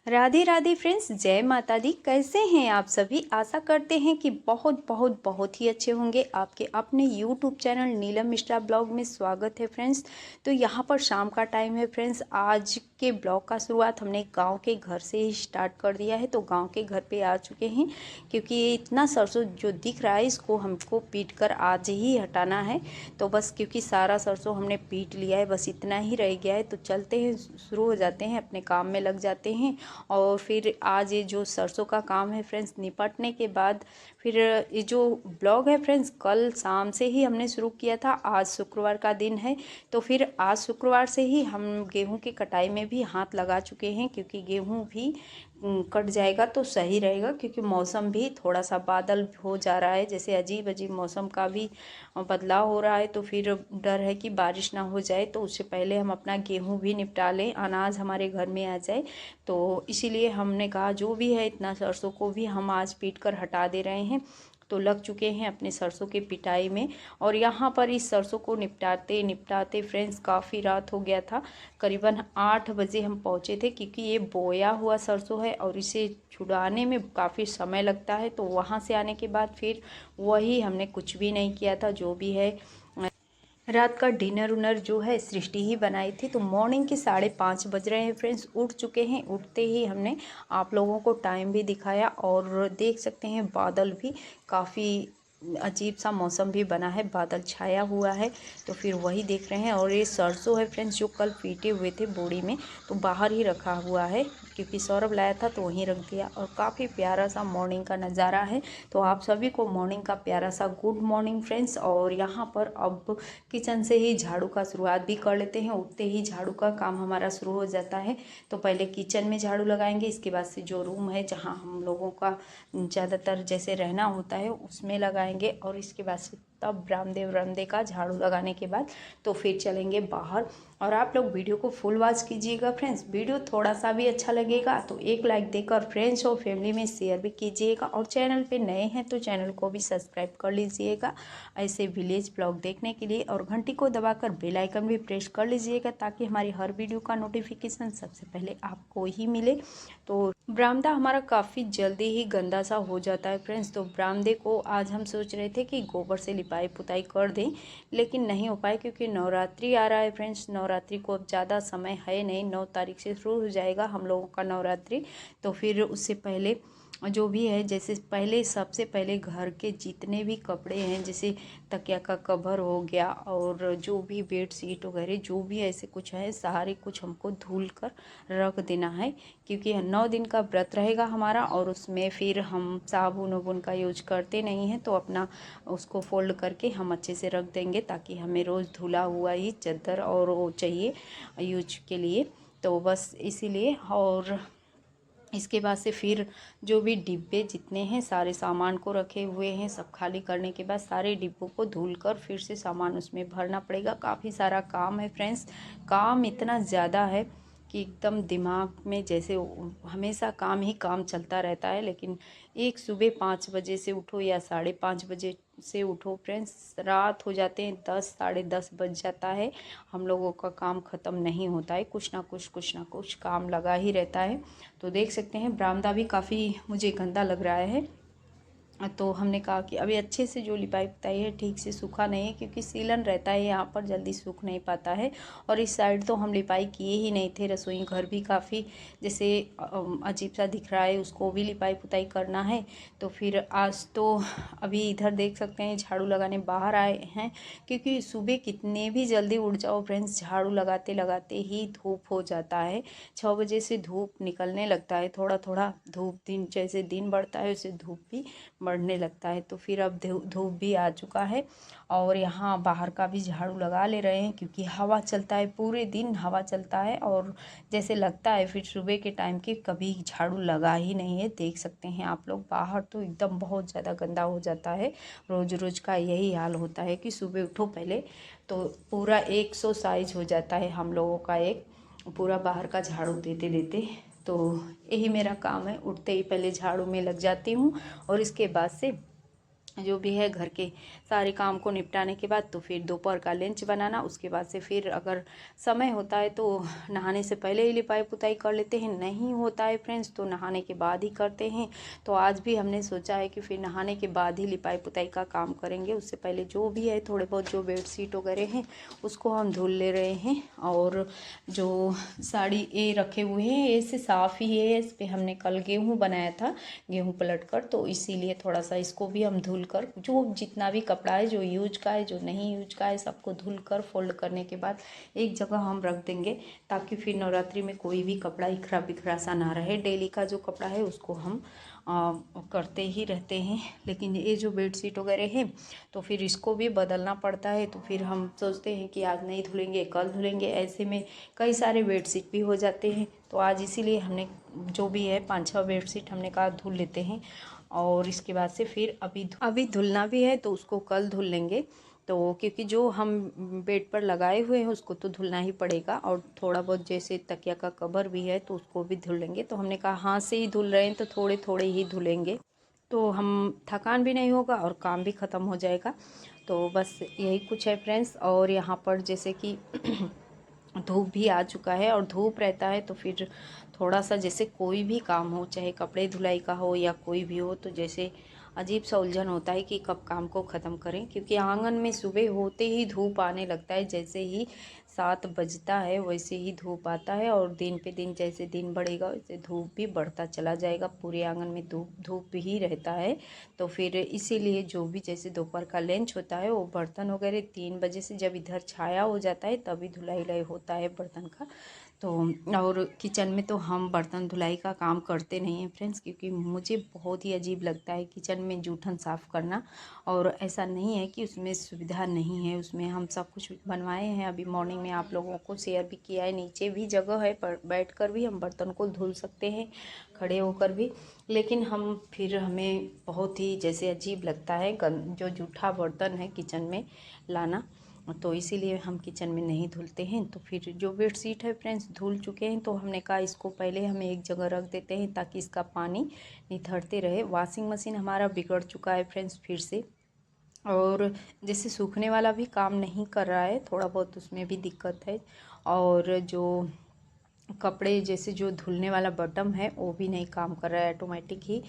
Radhe Radhe friends, जय माता दी। कैसे हैं आप सभी? आशा करते हैं कि बहुत बहुत बहुत ही अच्छे होंगे। आपके अपने YouTube channel Neelam Mishra blog में स्वागत है फ्रेंड्स। तो यहाँ पर शाम का टाइम है फ्रेंड्स। आज के ब्लॉग का शुरुआत हमने गांव के घर से ही स्टार्ट कर दिया है। तो गांव के घर पे आ चुके हैं क्योंकि ये इतना सरसों जो दिख रहा है इसको हमको पीट कर आज ही हटाना है। तो बस क्योंकि सारा सरसों हमने पीट लिया है, बस इतना ही रह गया है। तो चलते हैं, शुरू हो जाते हैं, अपने काम में लग जाते हैं। और फिर आज ये जो सरसों का काम है फ्रेंड्स निपटने के बाद फिर ये जो ब्लॉग है फ्रेंड्स कल शाम से ही हमने शुरू किया था। आज शुक्रवार का दिन है तो फिर आज शुक्रवार से ही हम गेहूं की कटाई में भी हाथ लगा चुके हैं क्योंकि गेहूं भी कट जाएगा तो सही रहेगा। क्योंकि मौसम भी थोड़ा सा बादल हो जा रहा है, जैसे अजीब अजीब मौसम का भी बदलाव हो रहा है। तो फिर डर है कि बारिश ना हो जाए, तो उससे पहले हम अपना गेहूं भी निपटा लें, अनाज हमारे घर में आ जाए। तो इसीलिए हमने कहा जो भी है इतना सरसों को भी हम आज पीट कर हटा दे रहे हैं। तो लग चुके हैं अपने सरसों की पिटाई में। और यहाँ पर इस सरसों को निपटाते निपटाते फ्रेंड्स काफ़ी रात हो गया था। करीबन 8 बजे हम पहुँचे थे क्योंकि ये बोया हुआ सरसों है और इसे छुड़ाने में काफ़ी समय लगता है। तो वहाँ से आने के बाद फिर वही हमने कुछ भी नहीं किया था, जो भी है रात का डिनर उनर जो है सृष्टि ही बनाई थी। तो मॉर्निंग के 5:30 बज रहे हैं फ्रेंड्स, उठ चुके हैं। उठते ही हमने आप लोगों को टाइम भी दिखाया और देख सकते हैं बादल भी काफ़ी अजीब सा मौसम भी बना है, बादल छाया हुआ है। तो फिर वही देख रहे हैं। और ये सरसों है फ्रेंड्स जो कल पीटे हुए थे बोरी में, तो बाहर ही रखा हुआ है क्योंकि सौरभ लाया था तो वहीं रख दिया। और काफ़ी प्यारा सा मॉर्निंग का नज़ारा है। तो आप सभी को मॉर्निंग का प्यारा सा गुड मॉर्निंग फ्रेंड्स। और यहाँ पर अब किचन से ही झाड़ू का शुरुआत भी कर लेते हैं। उठते ही झाड़ू का काम हमारा शुरू हो जाता है। तो पहले किचन में झाड़ू लगाएंगे, इसके बाद से जो रूम है जहाँ हम लोगों का ज़्यादातर जैसे रहना होता है उसमें लगाएंगे। और इसके बाद से तब बरामदे का झाड़ू लगाने के बाद तो फिर चलेंगे बाहर। और आप लोग वीडियो को फुल वॉच कीजिएगा फ्रेंड्स। वीडियो थोड़ा सा भी अच्छा लगेगा तो एक लाइक देकर फ्रेंड्स और फैमिली में शेयर भी कीजिएगा। और चैनल पे नए हैं तो चैनल को भी सब्सक्राइब कर लीजिएगा ऐसे विलेज ब्लॉग देखने के लिए। और घंटी को दबाकर बेल आइकन भी प्रेस कर लीजिएगा ताकि हमारी हर वीडियो का नोटिफिकेशन सबसे पहले आपको ही मिले। तो बरामदा हमारा काफ़ी जल्दी ही गंदा सा हो जाता है फ्रेंड्स। तो बरामदे को आज हम सोच रहे थे कि गोबर से लिपाई पुताई कर दें, लेकिन नहीं हो पाए क्योंकि नवरात्रि आ रहा है फ्रेंड्स। नवरात्रि को अब ज़्यादा समय है नहीं, 9 तारीख से शुरू हो जाएगा हम लोगों का नवरात्रि। तो फिर उससे पहले जो भी है, जैसे पहले सबसे पहले घर के जितने भी कपड़े हैं, जैसे तकिया का कवर हो गया और जो भी बेड शीट वगैरह जो भी ऐसे कुछ है सारे कुछ हमको धुल कर रख देना है। क्योंकि 9 दिन का व्रत रहेगा हमारा और उसमें फिर हम साबुन वाबुन का यूज करते नहीं हैं। तो अपना उसको फोल्ड करके हम अच्छे से रख देंगे ताकि हमें रोज़ धुला हुआ ही चादर और वो चाहिए यूज के लिए। तो बस इसीलिए। और इसके बाद से फिर जो भी डिब्बे जितने हैं सारे सामान को रखे हुए हैं, सब खाली करने के बाद सारे डिब्बों को धुल कर फिर से सामान उसमें भरना पड़ेगा। काफ़ी सारा काम है फ्रेंड्स। काम इतना ज़्यादा है कि एकदम दिमाग में जैसे हमेशा काम ही काम चलता रहता है। लेकिन एक सुबह 5 बजे से उठो या 5:30 बजे से उठो फ्रेंड्स, रात हो जाते हैं 10 10:30 बज जाता है, हम लोगों का काम ख़त्म नहीं होता है। कुछ ना कुछ काम लगा ही रहता है। तो देख सकते हैं बरामदा भी काफ़ी मुझे गंदा लग रहा है। तो हमने कहा कि अभी अच्छे से जो लिपाई पुताई है ठीक से सूखा नहीं है क्योंकि सीलन रहता है यहाँ पर, जल्दी सूख नहीं पाता है। और इस साइड तो हम लिपाई किए ही नहीं थे। रसोई घर भी काफ़ी जैसे अजीब सा दिख रहा है, उसको भी लिपाई पुताई करना है। तो फिर आज तो अभी इधर देख सकते हैं झाड़ू लगाने बाहर आए हैं क्योंकि सुबह कितने भी जल्दी उठ जाओ फ्रेंड्स, झाड़ू लगाते लगाते ही धूप हो जाता है। 6 बजे से धूप निकलने लगता है, थोड़ा थोड़ा धूप, दिन जैसे दिन बढ़ता है वैसे धूप भी बढ़ने लगता है। तो फिर अब धूप भी आ चुका है और यहाँ बाहर का भी झाड़ू लगा ले रहे हैं क्योंकि हवा चलता है, पूरे दिन हवा चलता है। और जैसे लगता है फिर सुबह के टाइम के कभी झाड़ू लगा ही नहीं है। देख सकते हैं आप लोग बाहर तो एकदम बहुत ज़्यादा गंदा हो जाता है। रोज़ रोज़ का यही हाल होता है कि सुबह उठो पहले तो पूरा एक्सरसाइज हो जाता है हम लोगों का, एक पूरा बाहर का झाड़ू देते देते। तो यही मेरा काम है, उठते ही पहले झाड़ू में लग जाती हूँ और इसके बाद से जो भी है घर के सारे काम को निपटाने के बाद तो फिर दोपहर का लंच बनाना। उसके बाद से फिर अगर समय होता है तो नहाने से पहले ही लिपाई पुताई कर लेते हैं, नहीं होता है फ्रेंड्स तो नहाने के बाद ही करते हैं। तो आज भी हमने सोचा है कि फिर नहाने के बाद ही लिपाई पुताई का काम करेंगे। उससे पहले जो भी है थोड़े बहुत जो बेडशीट वगैरह हैं उसको हम धुल ले रहे हैं। और जो साड़ी ये रखे हुए हैं ये से साफ़ ही है, इस पर हमने कल गेहूँ बनाया था, गेहूँ पलट कर, तो इसीलिए थोड़ा सा इसको भी हम धुल कर, जो जितना भी कपड़ा है जो यूज का है जो नहीं यूज का है सबको धुल कर फोल्ड करने के बाद एक जगह हम रख देंगे, ताकि फिर नवरात्रि में कोई भी कपड़ा इखरा बिखरा सा ना रहे। डेली का जो कपड़ा है उसको हम करते ही रहते हैं। लेकिन ये जो बेडशीट वगैरह है तो फिर इसको भी बदलना पड़ता है, तो फिर हम सोचते हैं कि आज नहीं धुलेंगे कल धुलेंगे, ऐसे में कई सारे बेडशीट भी हो जाते हैं। तो आज इसीलिए हमने जो भी है 5-6 बेडशीट हमने कहा धुल लेते हैं। और इसके बाद से फिर अभी धुलना भी है तो उसको कल धुल लेंगे। तो क्योंकि जो हम बेड पर लगाए हुए हैं उसको तो धुलना ही पड़ेगा, और थोड़ा बहुत जैसे तकिया का कवर भी है तो उसको भी धुल लेंगे। तो हमने कहा हाथ से ही धुल रहे हैं तो थोड़े थोड़े ही धुलेंगे, तो हम थकान भी नहीं होगा और काम भी ख़त्म हो जाएगा। तो बस यही कुछ है फ्रेंड्स। और यहाँ पर जैसे कि धूप भी आ चुका है, और धूप रहता है तो फिर थोड़ा सा जैसे कोई भी काम हो, चाहे कपड़े धुलाई का हो या कोई भी हो, तो जैसे अजीब सा उलझन होता है कि कब काम को ख़त्म करें। क्योंकि आंगन में सुबह होते ही धूप आने लगता है, जैसे ही 7 बजता है वैसे ही धूप आता है, और दिन पे दिन जैसे दिन बढ़ेगा वैसे धूप भी बढ़ता चला जाएगा। पूरे आंगन में धूप धूप ही रहता है। तो फिर इसीलिए जो भी जैसे दोपहर का लंच होता है वो बर्तन वगैरह 3 बजे से जब इधर छाया हो जाता है तभी धुलाई उलाई होता है बर्तन का। तो और किचन में तो हम बर्तन धुलाई का काम करते नहीं हैं फ्रेंड्स, क्योंकि मुझे बहुत ही अजीब लगता है किचन में जूठन साफ़ करना। और ऐसा नहीं है कि उसमें सुविधा नहीं है, उसमें हम सब कुछ बनवाए हैं। अभी मॉर्निंग में आप लोगों को शेयर भी किया है, नीचे भी जगह है पर बैठ कर भी हम बर्तन को धुल सकते हैं, खड़े होकर भी। लेकिन हमें बहुत ही जैसे अजीब लगता है जो जूठा बर्तन है किचन में लाना, तो इसीलिए हम किचन में नहीं धुलते हैं। तो फिर जो बेडशीट है फ्रेंड्स धुल चुके हैं, तो हमने कहा इसको पहले हम एक जगह रख देते हैं ताकि इसका पानी निथरते रहे। वॉशिंग मशीन हमारा बिगड़ चुका है फ्रेंड्स फिर से, और जैसे सूखने वाला भी काम नहीं कर रहा है, थोड़ा बहुत उसमें भी दिक्कत है। और जो कपड़े जैसे जो धुलने वाला बटन है वो भी नहीं काम कर रहा है, ऑटोमेटिक ही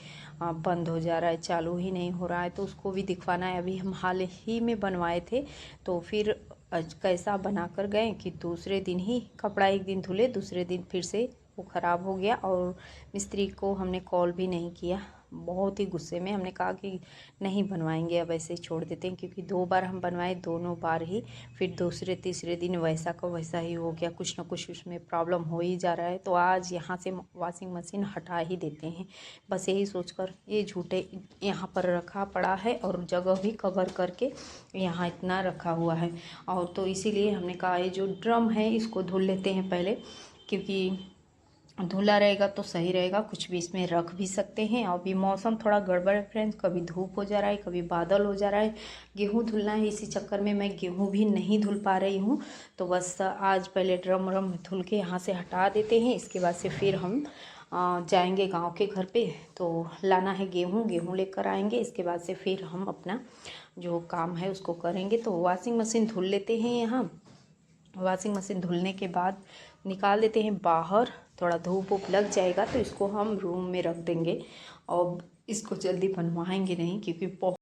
बंद हो जा रहा है, चालू ही नहीं हो रहा है। तो उसको भी दिखवाना है। अभी हम हाल ही में बनवाए थे, तो फिर कैसा बना कर गए कि दूसरे दिन ही कपड़ा एक दिन धुले दूसरे दिन फिर से वो ख़राब हो गया। और मिस्त्री को हमने कॉल भी नहीं किया, बहुत ही गुस्से में हमने कहा कि नहीं बनवाएंगे, अब ऐसे ही छोड़ देते हैं। क्योंकि 2 बार हम बनवाए, दोनों बार ही फिर दूसरे तीसरे दिन वैसा का वैसा ही हो गया, कुछ ना कुछ उसमें प्रॉब्लम हो ही जा रहा है। तो आज यहाँ से वॉशिंग मशीन हटा ही देते हैं, बस यही सोचकर। ये झूठे यहाँ पर रखा पड़ा है और जगह भी कवर करके यहाँ इतना रखा हुआ है। और तो इसीलिए हमने कहा ये जो ड्रम है इसको धुल लेते हैं पहले, क्योंकि धुला रहेगा तो सही रहेगा, कुछ भी इसमें रख भी सकते हैं। और भी मौसम थोड़ा गड़बड़ है फ्रेंड्स, कभी धूप हो जा रहा है कभी बादल हो जा रहा है। गेहूं धुलना है, इसी चक्कर में मैं गेहूं भी नहीं धुल पा रही हूं। तो बस आज पहले ड्रम व्रम धुल के यहाँ से हटा देते हैं, इसके बाद से फिर हम जाएंगे गांव के घर पे। तो लाना है गेहूं, गेहूं लेकर आएंगे, इसके बाद से फिर हम अपना जो काम है उसको करेंगे। तो वॉशिंग मशीन धुल लेते हैं यहाँ। वॉशिंग मशीन धुलने के बाद निकाल देते हैं बाहर, थोड़ा धूप वूप लग जाएगा तो इसको हम रूम में रख देंगे। और इसको जल्दी बनवाएंगे नहीं, क्योंकि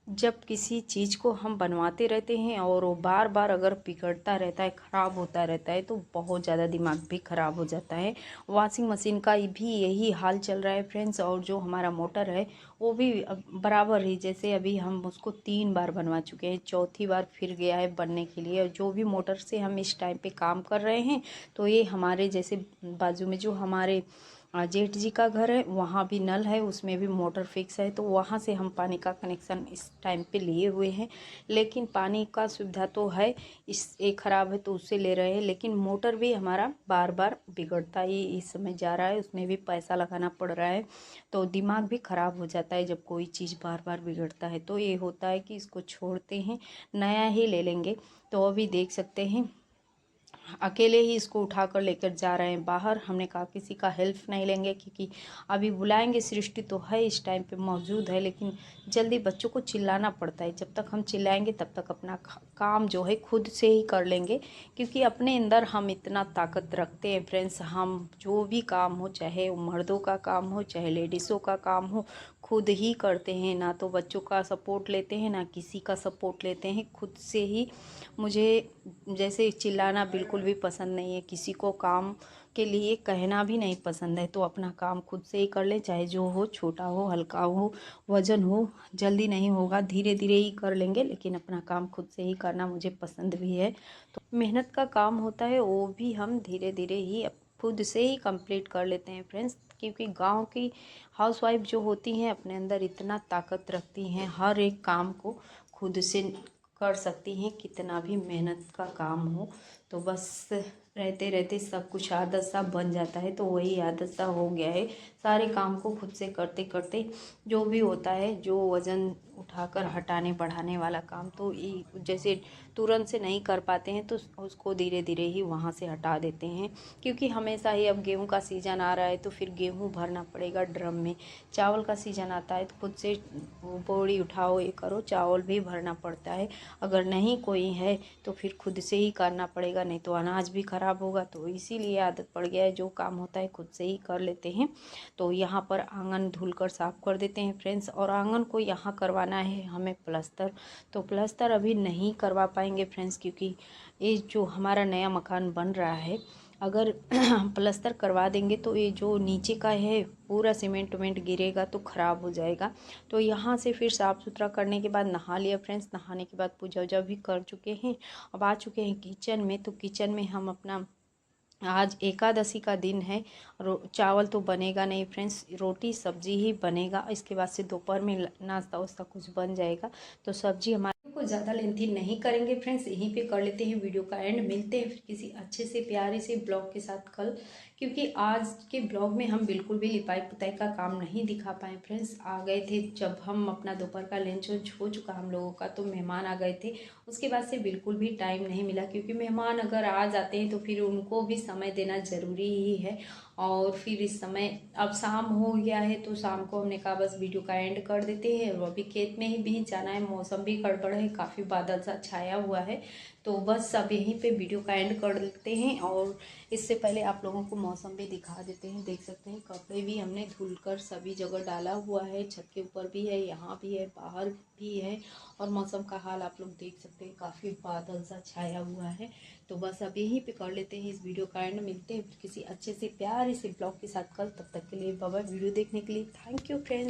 जब किसी चीज़ को हम बनवाते रहते हैं और वो बार बार अगर बिगड़ता रहता है, ख़राब होता रहता है, तो बहुत ज़्यादा दिमाग भी ख़राब हो जाता है। वॉशिंग मशीन का भी यही हाल चल रहा है फ्रेंड्स। और जो हमारा मोटर है वो भी बराबर ही, जैसे अभी हम उसको 3 बार बनवा चुके हैं, चौथी बार फिर गया है बनने के लिए। और जो भी मोटर से हम इस टाइम पे काम कर रहे हैं, तो ये हमारे जैसे बाजू में जो हमारे जेठ जी का घर है वहाँ भी नल है, उसमें भी मोटर फिक्स है, तो वहाँ से हम पानी का कनेक्शन इस टाइम पे लिए हुए हैं। लेकिन पानी का सुविधा तो है, इस एक ख़राब है तो उससे ले रहे हैं। लेकिन मोटर भी हमारा बार बार बिगड़ता ही इस समय जा रहा है, उसमें भी पैसा लगाना पड़ रहा है। तो दिमाग भी ख़राब हो जाता है जब कोई चीज़ बार बार बिगड़ता है। तो ये होता है कि इसको छोड़ते हैं, नया ही ले लेंगे। तो अभी देख सकते हैं अकेले ही इसको उठाकर लेकर जा रहे हैं बाहर। हमने कहा किसी का हेल्प नहीं लेंगे, क्योंकि अभी बुलाएंगे, सृष्टि तो है इस टाइम पे मौजूद है, लेकिन जल्दी बच्चों को चिल्लाना पड़ता है। जब तक हम चिल्लाएंगे तब तक अपना काम जो है खुद से ही कर लेंगे, क्योंकि अपने अंदर हम इतना ताकत रखते हैं फ्रेंड्स। हम जो भी काम हो, चाहे वो मर्दों का काम हो चाहे लेडीज़ों का काम हो, खुद ही करते हैं। ना तो बच्चों का सपोर्ट लेते हैं ना किसी का सपोर्ट लेते हैं, खुद से ही। मुझे जैसे चिल्लाना बिल्कुल भी पसंद नहीं है, किसी को काम के लिए कहना भी नहीं पसंद है। तो अपना काम खुद से ही कर लें, चाहे जो हो, छोटा हो हल्का हो वजन हो। जल्दी नहीं होगा, धीरे धीरे ही कर लेंगे, लेकिन अपना काम खुद से ही करना मुझे पसंद भी है। तो मेहनत का काम होता है, वो भी हम धीरे धीरे ही खुद से ही कंप्लीट कर लेते हैं फ्रेंड्स। क्योंकि गांव की हाउसवाइफ जो होती हैं अपने अंदर इतना ताकत रखती हैं, हर एक काम को खुद से कर सकती हैं, कितना भी मेहनत का काम हो। तो बस रहते रहते सब कुछ आदत सा बन जाता है। तो वही आदत सा हो गया है, सारे काम को खुद से करते करते जो भी होता है, जो वज़न उठाकर हटाने बढ़ाने वाला काम, तो जैसे तुरंत से नहीं कर पाते हैं, तो उसको धीरे धीरे ही वहाँ से हटा देते हैं। क्योंकि हमेशा ही अब गेहूं का सीज़न आ रहा है, तो फिर गेहूं भरना पड़ेगा ड्रम में। चावल का सीज़न आता है तो खुद से बोरी उठाओ, ये करो, चावल भी भरना पड़ता है। अगर नहीं कोई है तो फिर खुद से ही करना पड़ेगा, नहीं तो अनाज भी ख़राब होगा। तो इसीलिए आदत पड़ गया है, जो काम होता है खुद से ही कर लेते हैं। तो यहाँ पर आंगन धुलकर साफ़ कर देते हैं फ्रेंड्स। और आंगन को यहाँ करवाना है हमें प्लस्तर। तो प्लस्तर अभी नहीं करवा पाएंगे फ्रेंड्स, क्योंकि ये जो हमारा नया मकान बन रहा है, अगर प्लस्तर करवा देंगे तो ये जो नीचे का है पूरा सीमेंट वेमेंट गिरेगा तो ख़राब हो जाएगा। तो यहाँ से फिर साफ़ सुथरा करने के बाद नहा लिया फ्रेंड्स। नहाने के बाद पूजा वूजा भी कर चुके हैं। अब आ चुके हैं किचन में। तो किचन में हम अपना, आज एकादशी का दिन है, चावल तो बनेगा नहीं फ्रेंड्स, रोटी सब्जी ही बनेगा। इसके बाद से दोपहर में नाश्ता वास्ता कुछ बन जाएगा। तो सब्जी हमारे को ज़्यादा लेंथी नहीं करेंगे फ्रेंड्स, यहीं पे कर लेते हैं वीडियो का एंड। मिलते हैं फिर किसी अच्छे से प्यारे से ब्लॉग के साथ कल, क्योंकि आज के ब्लॉग में हम बिल्कुल भी लिपाई पुताई का काम नहीं दिखा पाए फ्रेंड्स। आ गए थे जब हम अपना दोपहर का लंच हो चुका हम लोगों का, तो मेहमान आ गए थे। उसके बाद से बिल्कुल भी टाइम नहीं मिला, क्योंकि मेहमान अगर आ जाते हैं तो फिर उनको भी समय देना ज़रूरी ही है। और फिर इस समय अब शाम हो गया है, तो शाम को हमने कहा बस वीडियो का एंड कर देते हैं। और अभी खेत में ही भी जाना है, मौसम भी गड़बड़ है, काफ़ी बादल सा छाया हुआ है। तो बस अब यहीं पे वीडियो का एंड कर देते हैं। और इससे पहले आप लोगों को मौसम भी दिखा देते हैं। देख सकते हैं कपड़े भी हमने धुलकर सभी जगह डाला हुआ है, छत के ऊपर भी है, यहाँ भी है, बाहर भी है। और मौसम का हाल आप लोग देख सकते हैं, काफ़ी बादल सा छाया हुआ है। तो बस अब यहीं पे कर लेते हैं इस वीडियो का एंड। मिलते हैं किसी अच्छे से प्यारे से ब्लॉग के साथ कल, तब तक के लिए बाय बाय। वीडियो देखने के लिए थैंक यू फ्रेंड्स।